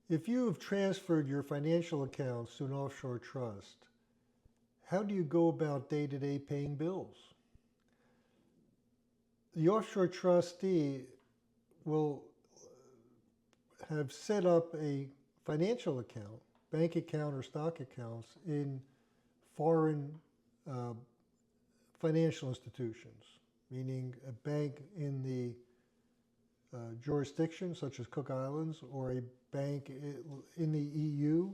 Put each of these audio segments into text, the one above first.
If you have transferred your financial accounts to an offshore trust, how do you go about day-to-day paying bills? The offshore trustee will have set up a financial account, bank account or stock accounts in foreign financial institutions, meaning a bank in the jurisdiction such as Cook Islands, or a bank in the EU,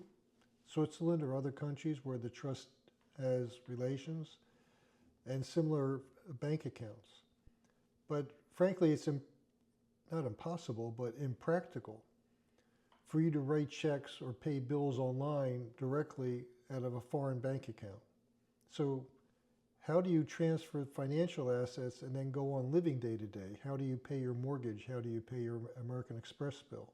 Switzerland, or other countries where the trust has relations, and similar bank accounts. But frankly, it's not impossible, but impractical for you to write checks or pay bills online directly out of a foreign bank account. So how do you transfer financial assets and then go on living day to day? How do you pay your mortgage? How do you pay your American Express bill?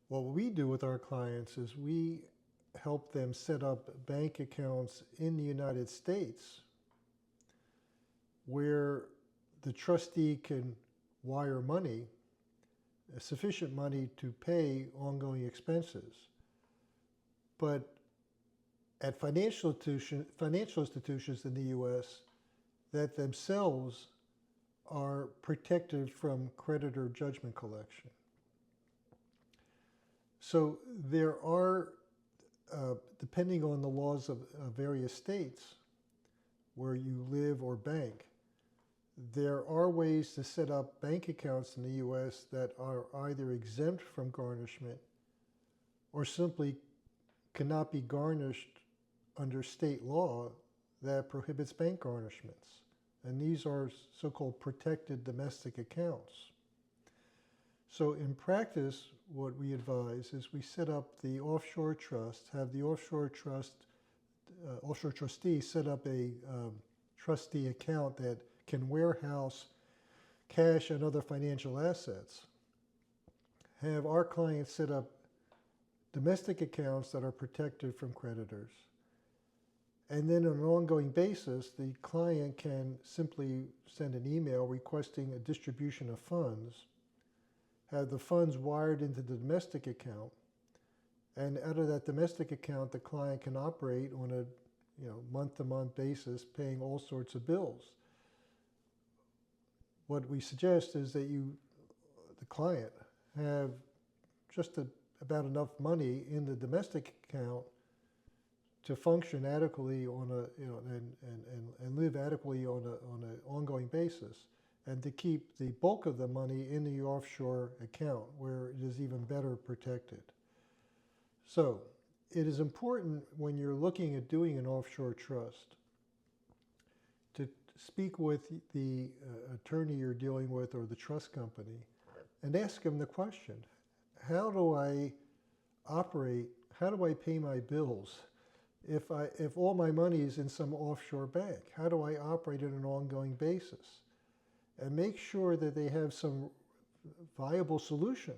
What we do with our clients is we help them set up bank accounts in the United States where the trustee can wire money, sufficient money to pay ongoing expenses. But at financial institutions in the U.S. that themselves are protected from creditor judgment collection. So there are, depending on the laws of various states where you live or bank, there are ways to set up bank accounts in the U.S. that are either exempt from garnishment or simply cannot be garnished under state law that prohibits bank garnishments. And these are so-called protected domestic accounts. So in practice, what we advise is we set up the offshore trust, have the offshore trustee set up a trustee account that can warehouse cash and other financial assets. Have our clients set up domestic accounts that are protected from creditors. And then on an ongoing basis, the client can simply send an email requesting a distribution of funds, have the funds wired into the domestic account, and out of that domestic account, the client can operate on a month-to-month basis, paying all sorts of bills. What we suggest is that the client, have just about enough money in the domestic account to function adequately on and live adequately on an ongoing basis, and to keep the bulk of the money in the offshore account where it is even better protected. So it is important when you're looking at doing an offshore trust to speak with the attorney you're dealing with or the trust company and ask them the question, how do I operate, how do I pay my bills if all my money is in some offshore bank? How do I operate on an ongoing basis? And make sure that they have some viable solution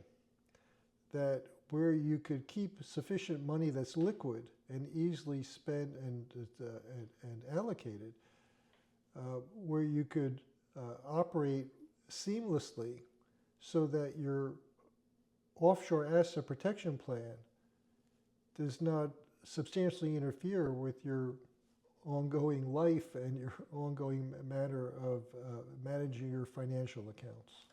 that where you could keep sufficient money that's liquid and easily spent and allocated, where you could operate seamlessly so that your offshore asset protection plan does not substantially interfere with your ongoing life and your ongoing matter of managing your financial accounts.